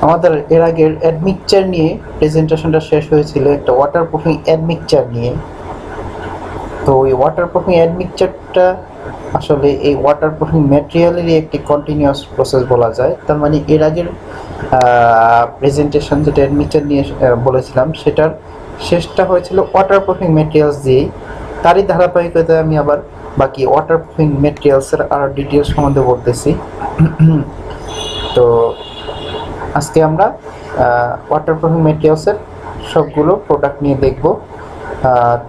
আমাদের এর আগের অ্যাডমিকচার নিয়ে প্রেজেন্টেশনটা শেষ হয়েছিল একটা ওয়াটারপ্রুফিং অ্যাডমিকচার নিয়ে। তো ওই ওয়াটারপ্রুফিং অ্যাডমিকচারটা আসলে এই ওয়াটারপ্রুফিং ম্যাটেরিয়ালেরই একটি কন্টিনিউয়াস প্রসেস বলা যায়। তার মানে এর আগের প্রেজেন্টেশন যেটা অ্যাডমিকচার নিয়ে বলেছিলাম সেটার শেষটা হয়েছিল ওয়াটারপ্রুফিং ম্যাটেরিয়ালস দিয়েই। তারই ধারাবাহিকতায় আমি আবার বাকি ওয়াটারপ্রুফিং ম্যাটেরিয়ালসের আরও ডিটেলস সম্বন্ধে বলতেছি। তো আজকে আমরা ওয়াটারপ্রুফিং ম্যাটেরিয়ালসের সবগুলো প্রোডাক্ট নিয়ে দেখব।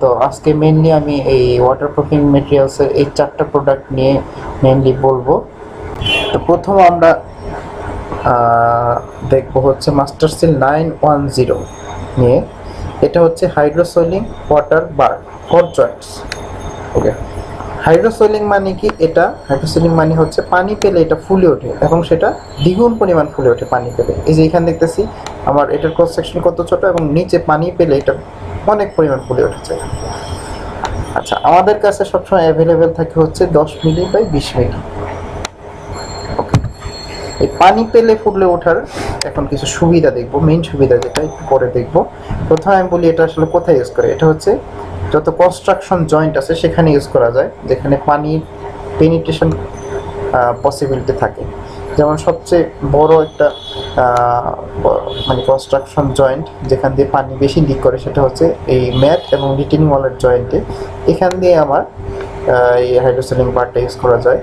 তো আজকে মেনলি আমি এই ওয়াটারপ্রুফিং ম্যাটেরিয়ালসের এই 4টা প্রোডাক্ট নিয়ে মেনলি বলবো। তো প্রথম আমরা দেখব হচ্ছে মাস্টারসিল 910 নিয়ে। এটা হচ্ছে হাইড্রোসোলিং ওয়াটার বার ফর জয়েন্টস। ওকে, হাইড্রোসোলিং মানে কি? এটা হাইড্রোসোলিং মানে হচ্ছে পানি পেলে এটা ফুলে ওঠে এবং সেটা দ্বিগুণ পরিমাণ ফুলে ওঠে পানি পেলে। এই যে এখানে দেখতেছি আমার এটার ক্রস সেকশন কত ছোট এবং নিচে পানি পেলে এটা অনেক পরিমাণ ফুলে উঠেছে। আচ্ছা, আমাদের কাছে সবসময় অ্যাভেলেবেল থাকে হচ্ছে 10 মিলি বাই 20 মিলি। ওকে, এই পানি পেলে ফুলে ওঠার এখন কিছু সুবিধা দেখব, মেইন সুবিধা যেটা একটু পরে দেখব। প্রথমে আমি বলি এটা আসলে কোথায় ইউজ করে। এটা হচ্ছে যত কনস্ট্রাকশন জয়েন্ট আছে সেখানে ইউজ করা যায়, যেখানে পানির পেনিট্রেশন পসিবিলিটি থাকে। যেমন সবচেয়ে বড় একটা মানে কনস্ট্রাকশন জয়েন্ট যেখান দিয়ে পানি বেশি লিক করে সেটা হচ্ছে এই ম্যাট এবং রিটেনিং ওয়ালের জয়েন্টে। এখান দিয়ে আমার এই হাইড্রোসোলিং বারটা ইউজ করা যায়।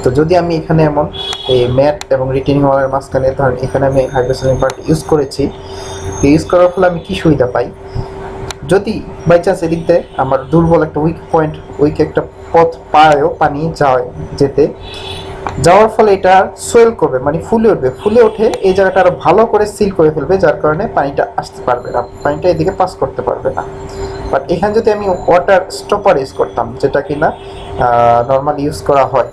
তো যদি আমি এখানে এমন এই ম্যাট এবং রিটেনিং ওয়ালের মাঝখানে ধরেন এখানে আমি হাইড্রোসোলিং বারটা ইউজ করেছি, ইউজ করার ফলে আমি কি সুবিধা পাই? যদি বাই চান্স এদিক দিয়ে আমার দুর্বল একটা উইক একটা পথ পায়ও পানি যেতে যাওয়ার ফলে এটা সোয়েল করবে, মানে ফুলে উঠবে। ফুলে উঠে এই জায়গাটা আরো ভালো করে সিল করে ফেলবে, যার কারণে পানিটা আসতে পারবে না, পানিটা এদিকে পাস করতে পারবে না। বাট এখানে যদি আমি ওয়াটার স্টপার ইউজ করতাম, যেটা কিনা নর্মালি ইউজ করা হয়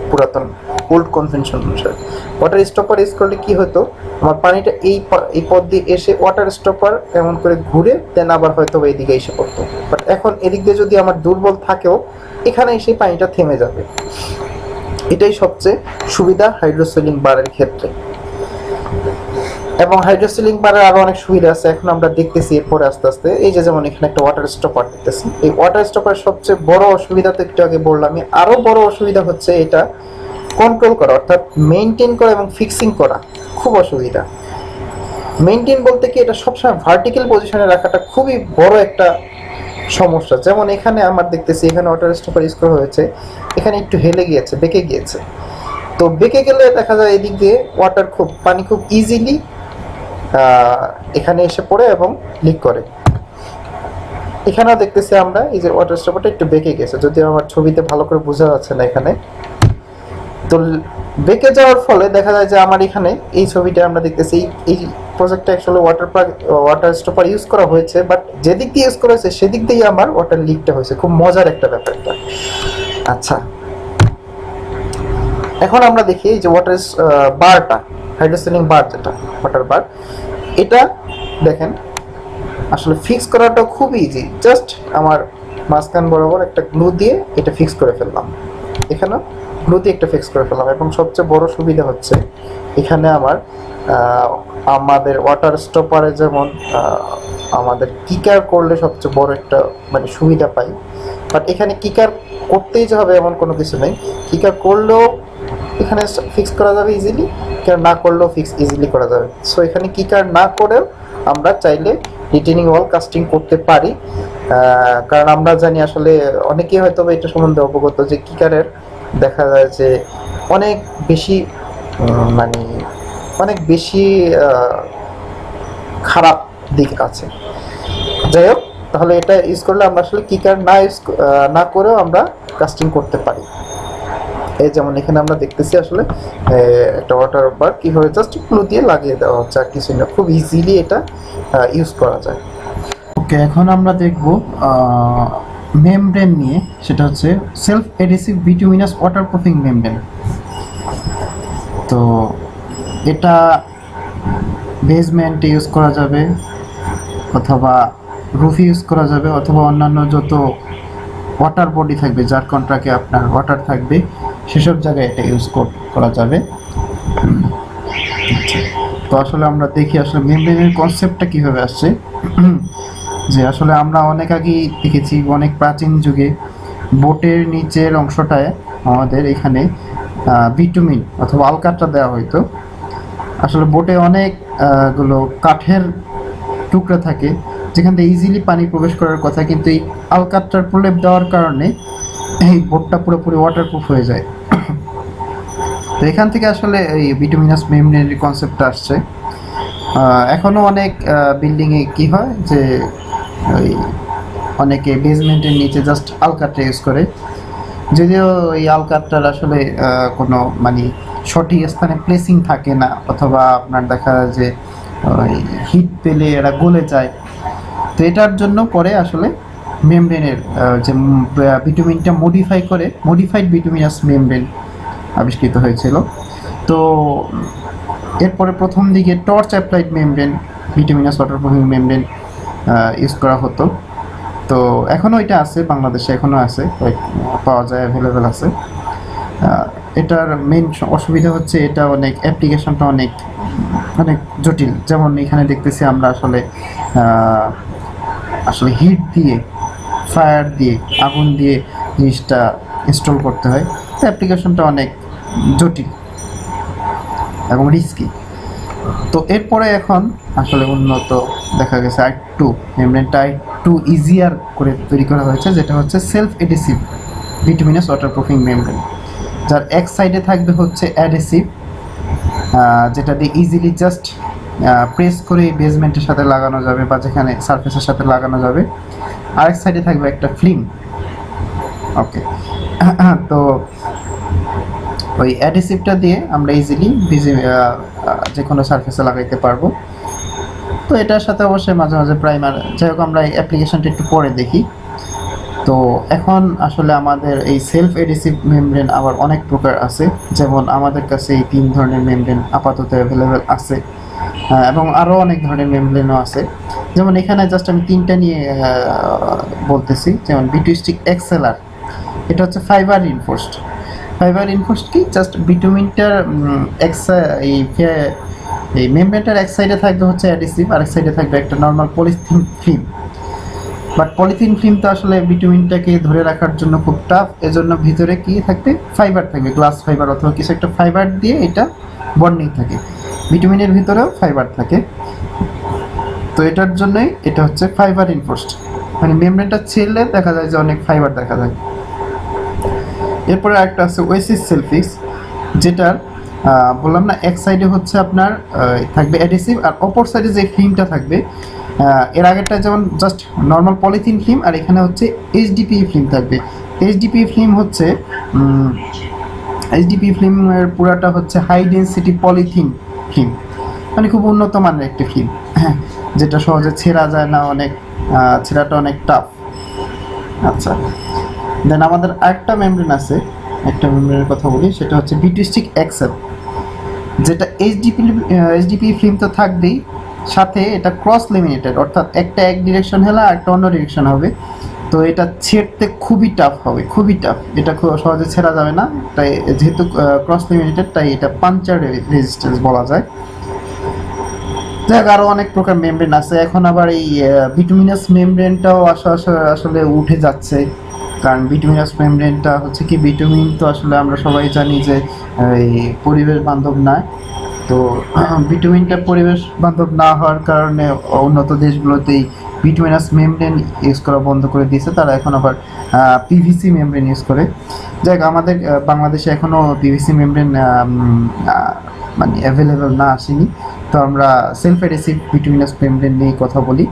পুরাতন ওল্ড কনভেনশন অনুসারে, ওয়াটার স্টপার ইউজ করলে কি হতো, আমার পানিটা এই পথ দিয়ে এসে ওয়াটার স্টপার এমন করে ঘুরে দেন আবার হয়তো এইদিকে এসে পড়তো। বাট এখন এদিক দিয়ে যদি আমার দুর্বল থাকেও এখানে এসে পানিটা থেমে যাবে। এটাই সবচেয়ে সুবিধা হাইড্রোসোলিং বারের ক্ষেত্রে। এবং হাইড্রোসিলিং বারের আরো অনেক সুবিধা আছে, এখন আমরা দেখতেছি এরপরে আস্তে আস্তে। এই যে যেমন এখানে একটা ওয়াটার স্টপার দেখতেছি, এই ওয়াটার স্টপারের সবচেয়ে বড় অসুবিধা তো একটু আগে বললাম, আরো বড় অসুবিধা হচ্ছে এটা কন্ট্রোল করা, অর্থাৎ মেইনটেইন করা এবং ফিক্সিং করা খুব অসুবিধা। মেইনটেইন বলতে কি, এটা সবসময় ভার্টিক্যাল পজিশনে রাখাটা খুবই বড় একটা সমস্যা। যেমন এখানে আমার দেখতেছি এখানে ওয়াটার স্টপার ইউজ করা হয়েছে, এখানে একটু হেলে গিয়েছে, বেঁকে গিয়েছে। তো বেঁকে গেলে দেখা যায় এদিক দিয়ে পানি খুব ইজিলি এখানে এসে পড়ে এবং লিক করে। এখানেও দেখতেছি আমরা এই যে ওয়াটার স্টপারটা একটু বেঁকে গেছে, যদিও আমার ছবিতে ভালো করে বোঝা যাচ্ছে না এখানে। তো বেঁকে যাওয়ার ফলে দেখা যায় যে আমার এখানে এই ছবিটা আমরা দেখতেছি এই প্রজেক্টটা অ্যাকচুয়ালি ওয়াটার স্টপার ইউজ করা হয়েছে, বাট যেদিক দিয়ে ইউজ করা হয়েছে সেদিক দিয়ে আমার ওয়াটার লিকটা হয়েছে। খুব মজার একটা ব্যাপারটা। আচ্ছা, এখন আমরা দেখি যে ওয়াটার বারটা, হাইড্রোসিলিং বার যেটা ওয়াটার বার, এটা দেখেন আসলে ফিক্স করাটা খুব ইজি। জাস্ট আমার মাঝখান বরাবর একটা গ্লু দিয়ে এটা ফিক্স করে ফেললাম, এখানে গ্লু দিয়ে একটা ফিক্স করে ফেললাম। এবং সবচেয়ে বড় সুবিধা হচ্ছে এখানে আমাদের ওয়াটার স্টপারে যেমন আমাদের কিকার করলে সবচেয়ে বড় একটা মানে সুবিধা পাই, বাট এখানে কিকার করতেই যে হবে এমন কোনো কিছু নেই। কিকার করলেও এখানে ফিক্স করা যাবে ইজিলি, কিকার না করলেও ফিক্স ইজিলি করা যাবে। সো এখানে কিকার না করেও আমরা চাইলে রিটেনিং ওয়াল কাস্টিং করতে পারি। কারণ আমরা জানি আসলে অনেকেই হয়তো এটা সম্বন্ধে অবগত যে কিকারের দেখা যায় যে অনেক বেশি খারাপ দিক আছে। যাই হোক, তাহলে এটা ইউজ করলে আমরা আসলে কিকার না করেও আমরা কাস্টিং করতে পারি। এই যেমন এখানে আমরা দেখতেছি আসলে একটা ওয়াটার বার কিভাবে জাস্ট গ্লু দিয়ে লাগিয়ে দেওয়া হচ্ছে, আর কিছু না, খুব ইজিলি এটা ইউজ করা যায়। ওকে, এখন আমরা দেখব মেমব্রেন নিয়ে, সেটা হচ্ছে সেলফ এডহেসিভ বিটুমিনাস ওয়াটারপ্রুফিং মেমব্রেন। তো এটা বেসমেন্টে ইউজ করা যাবে, অথবা রুফে ইউজ করা যাবে, অথবা অন্যান্য যত ওয়াটার বডি থাকবে যার কন্ট্রাক্টে আপনার ওয়াটার থাকবে সেসব জায়গায় এটা ইউজ করা যাবে। তো আসলে আমরা দেখি আসলে মেমব্রেনের কনসেপ্টটা কীভাবে আসছে। যে আসলে আমরা অনেক আগেই দেখেছি, অনেক প্রাচীন যুগে বোটের নিচের অংশটায় আমাদের এখানে বিটুমিন অথবা আলকাট্রা দেওয়া হইতো। আসলে বোটে অনেক গুলো কাঠের টুকরা থাকে যেখান থেকে ইজিলি পানি প্রবেশ করার কথা, কিন্তু এই আলকাট্রার প্রলেপ দেওয়ার কারণে এই বোটটা পুরোপুরি ওয়াটারপ্রুফ হয়ে যায়। তো এখান থেকে আসলে এই বিটুমিনাস মেমব্রেনের কনসেপ্টটা আসছে। এখনও অনেক বিল্ডিংয়ে কি হয় যে ওই অনেকে বেসমেন্টের নিচে জাস্ট আলকাট্রা ইউজ করে, যদিও এই আলকাট্রার আসলে কোনো মানে সঠিক স্থানে প্লেসিং থাকে না, অথবা আপনার দেখা যায় যে হিট পেলে এরা গলে যায়। তো এটার জন্য পরে আসলে মেমব্রেনের যে বিটুমিনটা মডিফাইড বিটুমিনাস মেমব্রেন আবিষ্কৃত হয়েছিল। তো এরপরে প্রথম দিকে torch applied membrane, bituminous waterproofing membrane use করা হতো। তো এখনও এটা আছে, বাংলাদেশে এখনও আছে, পাওয়া যায়, অ্যাভেলেবেল আছে। এটার মেইন অসুবিধা হচ্ছে এটা অনেক অ্যাপ্লিকেশনটা অনেক জটিল। যেমন এখানে দেখতেছি আমরা আসলে হিট দিয়ে, ফায়ার দিয়ে, আগুন দিয়ে জিনিসটা ইনস্টল করতে হয়। তো অ্যাপ্লিকেশনটা অনেক জটিল এবং রিস্কি। তো এরপরে এখন আসলে উন্নত দেখা গেছে আরেকটু মেমব্রেনটা একটু ইজিয়ার করে তৈরি করা হয়েছে, যেটা হচ্ছে সেলফ এডেসিভ বিটুমিনাস ওয়াটারপ্রুফিং মেমব্রেন, যার এক সাইডে থাকবে হচ্ছে অ্যাডেসিভ, যেটা দিয়ে ইজিলি জাস্ট প্রেস করে বেসমেন্টের সাথে লাগানো যাবে বা যেখানে সারফেসের সাথে লাগানো যাবে। আরেক সাইডে থাকবে একটা ফিল্ম। ওকে, তো ওই অ্যাডেসিভটা দিয়ে আমরা ইজিলি যে কোনো সারফেসে লাগাইতে পারবো। তো এটার সাথে অবশ্যই মাঝে মাঝে প্রাইমার, যাই হোক আমরা এই অ্যাপ্লিকেশনটা একটু পরে দেখি। তো এখন আসলে আমাদের এই সেলফ এডেসিভ মেমব্রেন আবার অনেক প্রকার আছে, যেমন আমাদের কাছে এই 3 ধরনের মেমব্রেন আপাতত অ্যাভেলেবেল আছে, এবং আরও অনেক ধরনের মেমব্রেনও আছে। যেমন এখানে জাস্ট আমি 3টা নিয়ে বলতেছি। যেমন বিটুইস্টিক এক্সেলার, এটা হচ্ছে ফাইবার রিনফোর্সড। ফাইবার রিনফোর্সড কি, জাস্ট বিটুমিনটার এই মেমব্রেনটার এক সাইডে থাকবে হচ্ছে অ্যাডেসিভ, আরেক সাইডে থাকবে একটা normal polythene film. But polythene film তো আসলে বিটুমিনটাকে ধরে রাখার জন্য খুব টাফ, এজন্য ভিতরে কি থাকবে, ফাইবার থাকবে, গ্লাস ফাইবার অথবা কিছু একটা ফাইবার দিয়ে এটা বন্ডিং থাকে। বিটুমিনের ভিতরেও ফাইবার থাকে। তো এটার জন্যই এটা হচ্ছে ফাইবার রিনফোর্সড, মানে মেমব্রেনটা ছেড়লে দেখা যায় যে অনেক ফাইবার দেখা যায়। এরপরে একটা আছে ওয়েসিস সেলফিক্স, যেটার বললাম না এক সাইডে হচ্ছে আপনার থাকবে অ্যাডেসিভ, আর অপর সাইডে যে ফিল্মটা থাকবে, এর আগেরটা যেমন জাস্ট নর্মাল পলিথিন ফিল্ম, আর এখানে হচ্ছে এইচডিপি ফিল্ম থাকবে। এইচডিপি ফিল্ম হচ্ছে এইচডিপি ফিল্মের পুরাটা হচ্ছে হাই ডেন্সিটি পলিথিন ফিল্ম, মানে খুব উন্নত মানের একটি ফিল্ম, যেটা সহজে ছেঁড়া যায় না, ছেঁড়াটা অনেক টাফ। আচ্ছা, দেন আমাদের আরেকটা মেমব্রেন আছে, একটা মেমব্রেনের কথা বলি, সেটা হচ্ছে বিটুইস্টিক এক্সেল, যেটা এইচডিপি ফিল্ম তো থাকবেই, সাথে এটা ক্রস লেমিনেটেড, অর্থাৎ একটা এক ডিরেকশন হলে আর একটা অন্য ডিরেকশন হবে। তো এটা ছেড়তে খুবই টাফ হবে, খুবই টাফ, এটা খুব সহজে ছেঁড়া যাবে না। তাই যেহেতু ক্রস লেমিনেটেড, তাই এটা পাঞ্চার রেজিস্ট্যান্স বলা যায়। যাক, আরও অনেক প্রকার মেমব্রেন আছে। এখন আবার এই বিটুমিনাস মেমব্রেনটাও আসলে উঠে যাচ্ছে, কারণ বিটুমিনাস মেমব্রেনটা হচ্ছে কি, বিটুমিন তো আসলে আমরা সবাই জানি যে এই পরিবেশ বান্ধব নয়। তো বিটুমিনটা পরিবেশ বান্ধব না হওয়ার কারণে উন্নত দেশগুলোতেই বিটুমিনাস মেমব্রেন ইউজ করা বন্ধ করে দিয়েছে, তারা এখন আবার পিভিসি মেমব্রেন ইউজ করে। যাক, আমাদের বাংলাদেশে এখনও পিভিসি মেমব্রেন মানে অ্যাভেলেবেল না আসেনি। তো আমরা সেলফ এডেসিভ বিটুমিনাস মেমব্রেন নিয়ে কথা বলি।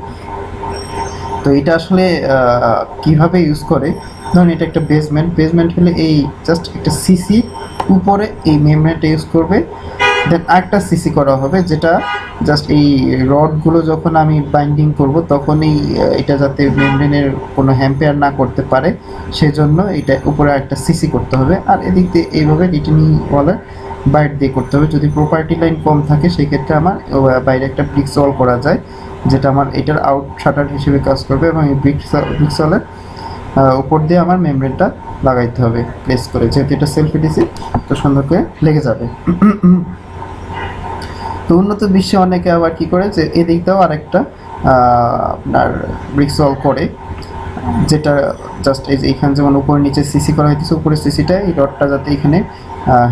তো এটা আসলে কিভাবে ইউজ করে, ধরুন এটা একটা বেসমেন্ট হলে এই জাস্ট একটা সিসি উপরে এই মেমব্রেনটা ইউজ করবে, দেন আরেকটা সিসি করা হবে, যেটা জাস্ট এই রডগুলো যখন আমি বাইন্ডিং করব তখন এটা যাতে মেমব্রেনের কোনো হ্যাম্পেয়ার না করতে পারে, সেজন্য এটা উপরে একটা সিসি করতে হবে। আর এদিক দিয়ে এইভাবে রিটেনিং ওয়ালের বাইরে দিয়ে করতে হবে। যদি প্রপার্টি লাইন কম থাকে সেক্ষেত্রে আমার বাইরে একটা ব্রিক্স ওয়াল করা যায়, যেটা আমার এটার আউট শাটার হিসেবে কাজ করবে, এবং এই ব্রিক্স ওয়ালের উপর দিয়ে আমার মেমব্রেনটা লাগাইতে হবে প্লেস করে, যেহেতু এটা সেলফ এডেসিভ, তো সুন্দর করে লেগে যাবে। তো উন্নত বিশ্বে অনেকে আবার কি করে যে এদিক দিয়েও আরেকটা আপনার ব্রিক্স ওয়াল করে, যেটা জাস্ট এই যে এখানে যেমন উপরে নিচে সিসি করা হয়েছে, উপরে সিসিটা এই রডটা যাতে এখানে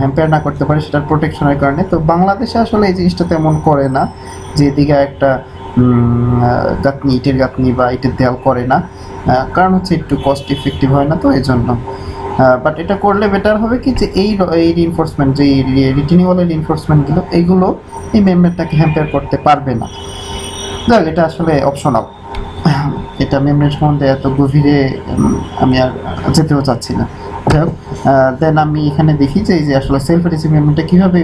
হ্যাম্পায়ার না করতে পারে সেটার প্রোটেকশনের কারণে। তো বাংলাদেশে আসলে এই জিনিসটা তেমন করে না, যে এদিকে একটা গাঁথনি, ইটের গাঁথনি বা ইটের দেয়াল করে না, কারণ হচ্ছে একটু কস্ট ইফেক্টিভ হয় না, তো এই জন্য। বাট এটা করলে বেটার হবে কি যে এই রিইনফোর্সমেন্ট, যে রিটেনিং ওয়ালের রিইনফোর্সমেন্টগুলো, এইগুলো এই মেমব্রেনটাকে হ্যাম্পায়ার করতে পারবে না। যাক, এটা আসলে অপশনাল। এটা মেমব্রেন সম্বন্ধে এত গভীরে আমি আর যেতেও চাচ্ছি না। যাই হোক, দেন আমি এখানে দেখি যে এই যে আসলে সেলফ এডিসিভ মেমব্রেনটা কীভাবে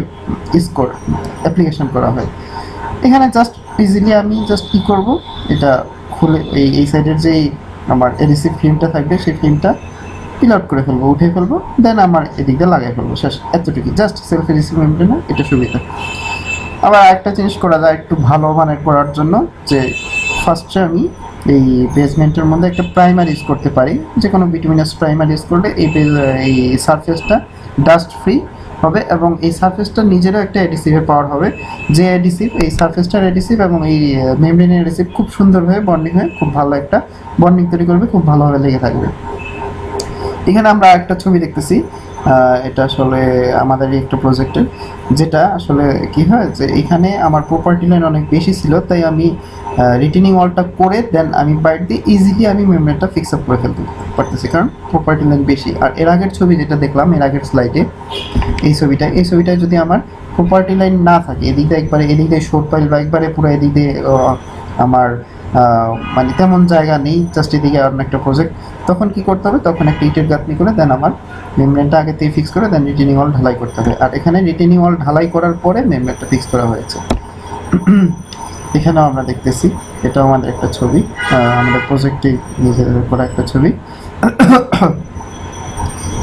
অ্যাপ্লিকেশন করা হয়। এখানে জাস্ট ইজিলি আমি জাস্ট কী করবো, এটা খুলে এই সাইডের যে আমার এডিসিভ ফিল্মটা থাকবে সেই ফিল্মটা পিল আউট করে ফেলবো, উঠে ফেলবো, দেন আমার এদিক দিয়ে লাগাই ফেলবো, শেষ। এতটুকু জাস্ট সেলফ এডিসিভ মেমব্রেনে এটা সুবিধা। আবার একটা জিনিস করা যায় একটু ভালো মানের করার জন্য, যে ফার্স্টে আমি এই বেসমেন্টের মধ্যে একটা প্রাইমার ইউজ করতে পারি, যে কোনো বিটুমিনাস প্রাইমার ইউজ করলে এই সারফেসটা ডাস্ট ফ্রি হবে, এবং এই সারফেসটা নিজেরও একটা এডিসিভের পাওয়ার হবে, যে এডিসিভ এই সারফেসটার এডিসিভ এবং এই মেমব্রেনের এডিসিভ খুব সুন্দরভাবে বন্ডিং হয়ে খুব ভালো একটা বন্ডিং তৈরি করবে, খুব ভালোভাবে লেগে থাকবে। এখানে আমরা একটা ছবি দেখতেছি, এটা আসলে আমাদের একটা প্রজেক্টের, যেটা আসলে কি হয় যে এখানে আমার প্রপার্টি লাইন অনেক বেশি ছিল, তাই আমি রিটেনিং ওয়ালটা করে দেন আমি বাইরে দিয়ে ইজিলি আমি মেমব্রেনটা ফিক্স আপ করে ফেলতে পারতেছি, কারণ প্রপার্টি লাইন বেশি। আর এর আগের ছবি যেটা দেখলাম, এর আগের স্লাইডে এই ছবিটায় যদি আমার প্রপার্টি লাইন না থাকে, এদিক দিয়ে শর্ট পাইল বা একবারে পুরো এদিক দিয়ে আমার মানে তেমন জায়গা নেই, জাস্ট এদিকে অন্য একটা প্রজেক্ট, তখন কি করতে হবে, তখন একটা ইটের গাঁথনি করে দেন আমার মেমব্রেনটা আগে থেকে ফিক্স করে দেন রিটেনিং ওয়াল ঢালাই করতে হবে। আর এখানে রিটেনিং ওয়াল ঢালাই করার পরে মেমব্রেনটা ফিক্স করা হয়েছে। এখানেও আমরা দেখতেছি, এটাও আমাদের একটা ছবি, আমাদের প্রজেক্টে নিজেদের করা একটা ছবি।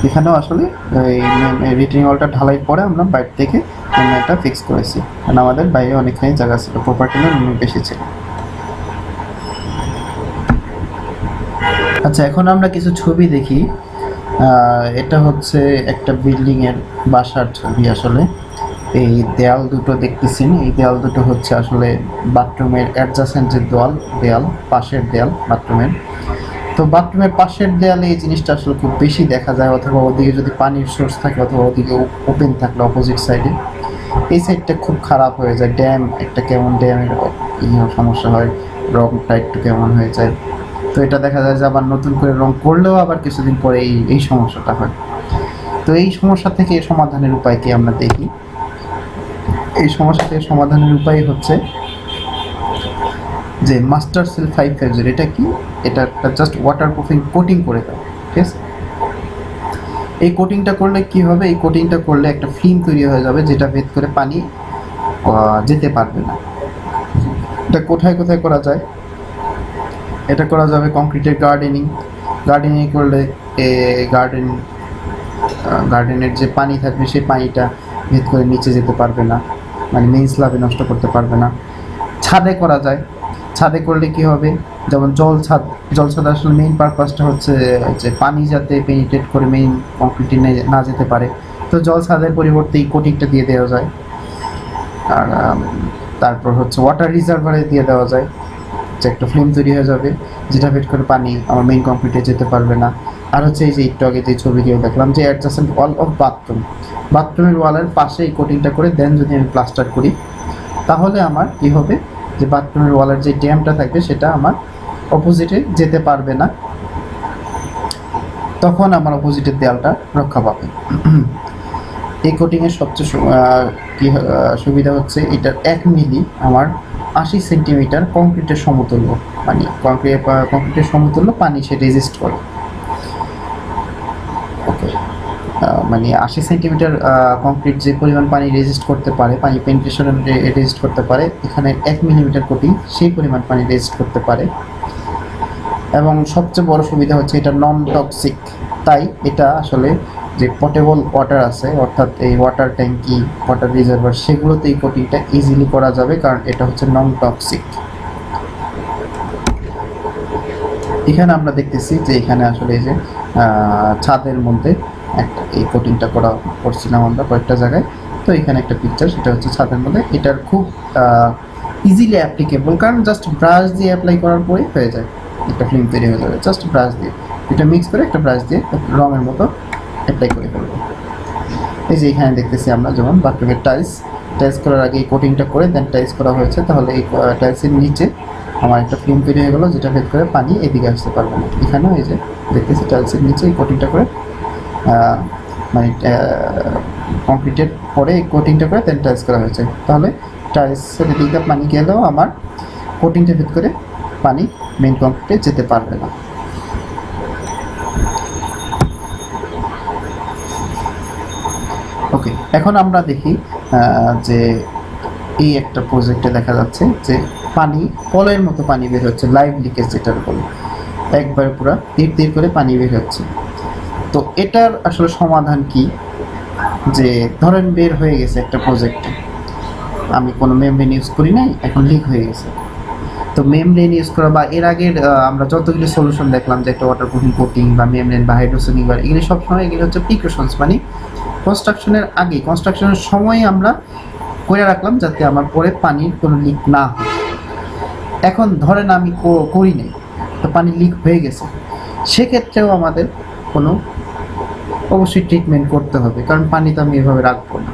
এখানেও আসলে এই রিটেনিং ওয়ালটা ঢালাইয়ের পরে আমরা বাইরে থেকে মেমব্রেনটা ফিক্স করেছি, কারণ আমাদের বাইরে অনেকখানি জায়গা ছিল, প্রপার্টি লাইন অনেক বেশি ছিল। আচ্ছা, এখন আমরা কিছু ছবি দেখি। এটা হচ্ছে একটা বিল্ডিংয়ের বাসার ছবি। আসলে এই দেয়াল দুটো দেখতেছেন, এই দেয়াল দুটো হচ্ছে আসলে বাথরুমের অ্যাডজাসেন্ট যে দেয়াল পাশের দেয়াল বাথরুমের। তো বাথরুমের পাশের দেয়ালে এই জিনিসটা আসলে খুব বেশি দেখা যায়, অথবা ওদিকে যদি পানির সোর্স থাকে, অথবা ওদিকে ওপেন থাকলে অপোজিট সাইডে এই সাইডটা খুব খারাপ হয়ে যায়, ড্যাম একটা কেমন ড্যামের সমস্যা হয়, রংটা একটু কেমন হয়ে যায়। তো এটা দেখা যায় যে আবার নতুন করে রং করলেও আবার কিছুদিন পরে এই সমস্যাটা হয়। তো এই সমস্যা থেকে সমাধানের উপায় কি আমরা দেখি। এই সমস্যা থেকে সমাধানের উপায় হচ্ছে যে মাস্টার সেল 550, এটা কি, এটা একটা জাস্ট ওয়াটারপ্রুফিং কোটিং করে দেয়, ঠিক আছে। এই কোটিংটা করলে কি হবে, এই কোটিংটা করলে একটা ফিল্ম তৈরি হয়ে যাবে, যেটা ভেদ করে পানি যেতে পারবে না। এটা কোথায় কোথায় করা যায়, এটা করা যাবে কংক্রিটের গার্ডেনিং করলে গার্ডেনের যে পানি থাকবে সেই পানিটা ভেদ করে নিচে যেতে পারবে না, মানে মেইন স্ল্যাবে নষ্ট করতে পারবে না। ছাদে করা যায়, ছাদে করলে কি হবে, যেমন জলছাদ আসলে মেইন পারপাসটা হচ্ছে যে পানি যাতে পেনিট্রেট করে মেইন কংক্রিটে না যেতে পারে, তো জলছাদের পরিবর্তে এই কোটিংটা দিয়ে দেওয়া যায়। আর তারপর হচ্ছে ওয়াটার রিজার্ভারে দিয়ে দেওয়া যায়, যে একটা ফিল্ম তৈরি হয়ে যাবে, যেটা ভেদ করে পানি আমার মেইন কংক্রিটে যেতে পারবে না। আর হচ্ছে এই যে একটু আগে যে ছবিগুলো দেখলাম, যে অ্যাডজাসেন্ট ওয়াল অফ বাথরুমের ওয়ালের পাশে এই কোটিংটা করে দেন যদি আমি প্লাস্টার করি, তাহলে আমার কি হবে, যে বাথরুমের ওয়ালের যে ড্যামটা থাকবে সেটা আমার অপোজিটে যেতে পারবে না, তখন আমার অপোজিটের দেয়ালটা রক্ষা পাবে। এই কোটিংয়ের সবচেয়ে সুবিধা হচ্ছে এটার 1 মিলি আমার 80 সেন্টিমিটার কংক্রিটের সমতুল্য, মানে কংক্রিটের সমতুল্য পানি সে রেজিস্ট করে। ওকে, মানে 80 সেন্টিমিটার কংক্রিট যে পরিমাণ পানি রেজিস্ট করতে পারে, পানি পেনিট্রেশন রেজিস্ট করতে পারে, এখানে 1 মিলিমিটার কোটিং সেই পরিমাণ পানি রেজিস্ট করতে পারে। এবং সবচেয়ে বড় সুবিধা হচ্ছে এটা নন টক্সিক, তাই এটা আসলে যে পোর্টেবল ওয়াটার আছে, অর্থাৎ এই ওয়াটার ট্যাঙ্কি, ওয়াটার রিজার্ভার, সেগুলোতে এই কোটিংটা ইজিলি করা যাবে, কারণ এটা হচ্ছে নন টক্সিক। এখানে আমরা দেখতেছি যে এখানে আসলে এই যে ছাদের মধ্যে একটা এই কোটিংটা করছিলাম আমরা কয়েকটা জায়গায়, তো এখানে একটা পিকচার, সেটা হচ্ছে ছাদের মধ্যে। এটার খুব ইজিলি অ্যাপ্লিকেবল, কারণ জাস্ট ব্রাশ দিয়ে অ্যাপ্লাই করার পরেই হয়ে যায়, একটা ফিল্ম তৈরি হয়ে যাবে জাস্ট ব্রাশ দিয়ে। এটা মিক্স করে একটা ব্রাশ দিয়ে রঙের মতো অ্যাপ্লাই করে ফেলবো। এই যে এখানে দেখতেছি আমরা যেমন বাথরুমের টাইলস করার আগে এই কোটিংটা করে দেন টাইলস করা হয়েছে, তাহলে এই টাইলসের নিচে আমার একটা ফিল্ম তৈরি হয়ে গেলো, যেটা ভেদ করে পানি এদিকে আসতে পারবে না। এখানেও এই যে দেখতেছি টাইলসের নিচে এই কোটিংটা করে মানে কমপ্লিটেড পরে এই কোটিংটা করে দেন টাইলস করা হয়েছে, তাহলে টাইলসের দিকটা পানি গেলেও আমার কোটিংটা ভেদ করে পানি মেইন কংক্রিটে যেতে পারবে না। ওকে, এখন আমরা দেখি যে এই একটা প্রজেক্টে দেখা যাচ্ছে যে পানি কলের মতো পানি বের হচ্ছে, লাইভ লিকেজ যেটার বলে, একবার পুরো তীর করে পানি বের হচ্ছে। তো এটার আসলে সমাধান কি? যে ধরেন বের হয়ে গেছে একটা প্রজেক্টে, আমি কোনো মেমব্রেন ইউজ করি নাই, এখন লিক হয়ে গেছে। তো মেমব্রেন ইউজ করা বা এর আগের আমরা যতগুলি সলিউশন দেখলাম, যে একটা ওয়াটারপ্রুফিং কোটিং বা মেমব্রেন বা হাইড্রোসোনিক বা এগুলি সবসময় এগুলি হচ্ছে প্রিকশনস, মানে কনস্ট্রাকশনের আগে, কনস্ট্রাকশনের সময় আমরা করে রাখলাম যাতে আমার পরে পানির কোনো লিক না হয়। এখন ধরেন আমি করি নাই, তো পানি লিক হয়ে গেছে, সেক্ষেত্রেও আমাদের কোনো অবশ্যই ট্রিটমেন্ট করতে হবে, কারণ পানি তো আমি এভাবে রাখবো না।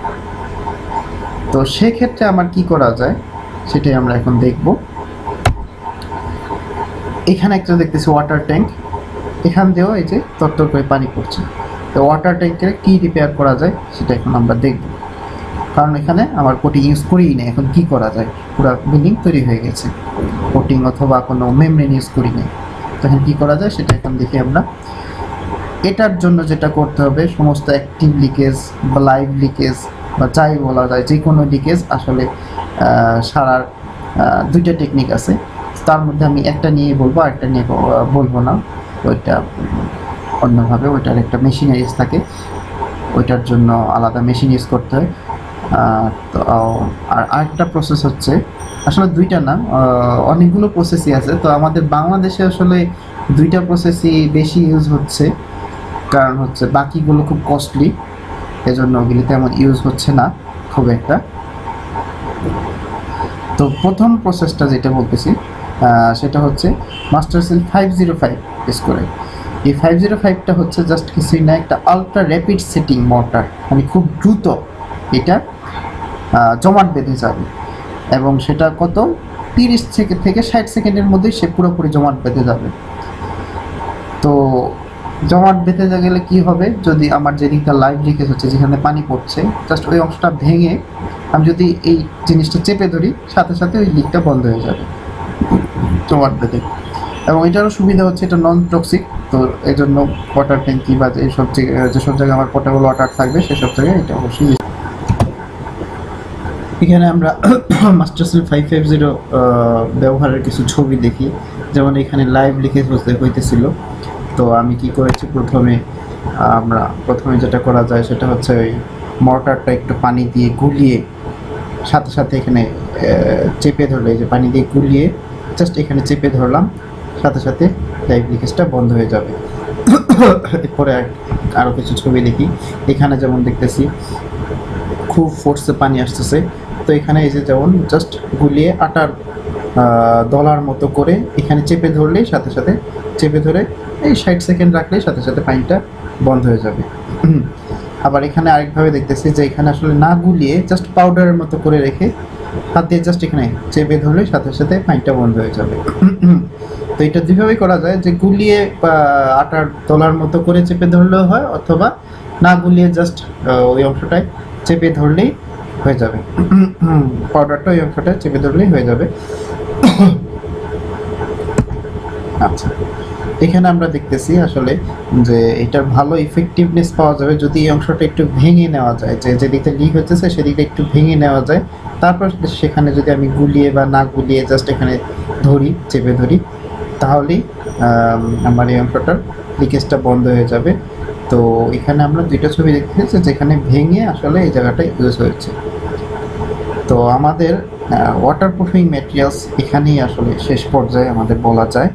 তো সেক্ষেত্রে আমার কি করা যায় সেটাই আমরা এখন দেখব। এখানে একটা দেখতেছি ওয়াটার ট্যাঙ্ক, এখান দিয়েও এই যে তরতর করে পানি পড়ছে। তো ওয়াটার ট্যাঙ্কের কি রিপেয়ার করা যায় সেটা এখন আমরা দেখব, কারণ এখানে আমার কোটিং ইউজ করিই না। এখন কি করা যায়, পুরো বিল্ডিং তৈরি হয়ে গেছে, কোটিং অথবা কোনো মেমব্রেন ইউজ করি নাই, তখন কি করা যায় সেটা এখন দেখি আমরা। এটার জন্য যেটা করতে হবে, সমস্ত অ্যাক্টিভ লিকেজ বা লাইভ লিকেজ বা যাই বলা যায়, যে কোনো লিকেজ আসলে সারার দুইটা টেকনিক আছে, তার মধ্যে আমি একটা নিয়ে বলবো, আরেকটা নিয়ে বলবো না। ওইটা অন্যভাবে, ওইটার একটা মেশিনারিজ থাকে, ওইটার জন্য আলাদা মেশিন ইউজ করতে হয়। তো আর আরেকটা প্রসেস হচ্ছে, আসলে দুইটা না, অনেকগুলো প্রসেসই আছে। তো আমাদের বাংলাদেশে আসলে দুইটা প্রসেসই বেশি ইউজ হচ্ছে, কারণ হচ্ছে বাকিগুলো খুব কস্টলি, এজন্য ওগুলি তেমন ইউজ হচ্ছে না খুব একটা। তো প্রথম প্রসেসটা যেটা বলতেছি সেটা হচ্ছে মাস্টারসিল 505 ইউজ করে। এই 505টা হচ্ছে জাস্ট কিছুই না, একটা আলট্রা র্যাপিড সেটিং মোটর, মানে খুব দ্রুত এটা জমাট বেঁধে যাবে, এবং সেটা কত 30 থেকে 60 সেকেন্ডের মধ্যেই সে পুরোপুরি জমাট বেঁধে যাবে। তো জমাট বেঁধে গেলে কি হবে, যদি আমার যেদিকটা লাইভ লিকেজ হচ্ছে, যেখানে পানি পড়ছে, জাস্ট ওই অংশটা ভেঙে আমি যদি এই জিনিসটা চেপে ধরি, সাথে সাথে ওই লিকটা বন্ধ হয়ে যাবে জমাট বেঁধে। এবং এটারও সুবিধা হচ্ছে এটা নন টক্সিক, তো এই জন্য ওয়াটার ট্যাঙ্কি বা যেসব জায়গায় আমার পোর্টেবল ওয়াটার থাকবে সেসব জায়গায় এটা অবশ্যই। এখানে আমরা মাস্টারসিল 550 ব্যবহারের কিছু ছবি দেখি, যেমন এখানে লাইভ লিকেজ হইতেছিল। তো আমি কি করেছি, প্রথমে যেটা করা যায় সেটা হচ্ছে ওই মর্টারটা একটু পানি দিয়ে গুলিয়ে, সাথে সাথে এখানে চেপে ধরলে, যে পানি দিয়ে গুলিয়ে জাস্ট এখানে চেপে ধরলাম, সাথে সাথে লাইভ লিকেজটা বন্ধ হয়ে যাবে। এরপরে আরও কিছু ছবি দেখি, এখানে যেমন দেখতেছি খুব ফোর্সে পানি আসতেছে। তো এখানে এই যে যেমন জাস্ট গুলিয়ে আটার দলার মতো করে এখানে চেপে ধরলেই, সাথে সাথে চেপে ধরে এই 60 সেকেন্ড রাখলেই সাথে সাথে পানিটা বন্ধ হয়ে যাবে। আবার এখানে আরেকভাবে দেখতেছি যে এখানে আসলে না গুলিয়ে জাস্ট পাউডারের মতো করে রেখে হাত দিয়ে জাস্ট এখানে চেপে ধরলেই সাথে সাথে পানিটা বন্ধ হয়ে যাবে। তো এটা দুইভাবেই করা যায়, যে গুলিয়ে আটার দলার মতো করে চেপে ধরলেও হয়, অথবা না গুলিয়ে জাস্ট ওই অংশটায় চেপে ধরলেই হয়ে যাবে, পাউডারটা ওই অংশটায় চেপে ধরলেই হয়ে যাবে। আচ্ছা, এখানে আমরা দেখতেছি আসলে যে এটার ভালো ইফেক্টিভনেস পাওয়া যাবে যদি এই অংশটা একটু ভেঙে নেওয়া যায়, যেদিকটা লিক হচ্ছে সেদিকটা একটু ভেঙে নেওয়া যায়, তারপর সেখানে যদি আমি গুলিয়ে বা না গুলিয়ে জাস্ট এখানে চেপে ধরি, তাহলেই আমার এই অংশটার লিকেজটা বন্ধ হয়ে যাবে। তো এখানে আমরা দুইটা ছবি দেখতেছি যেখানে ভেঙে আসলে এই জায়গাটা ইউজ হয়েছে। তো আমাদের ওয়াটারপ্রুফিং ম্যাটেরিয়ালস এখানেই আসলে শেষ পর্যায়ে আমাদের বলা যায়।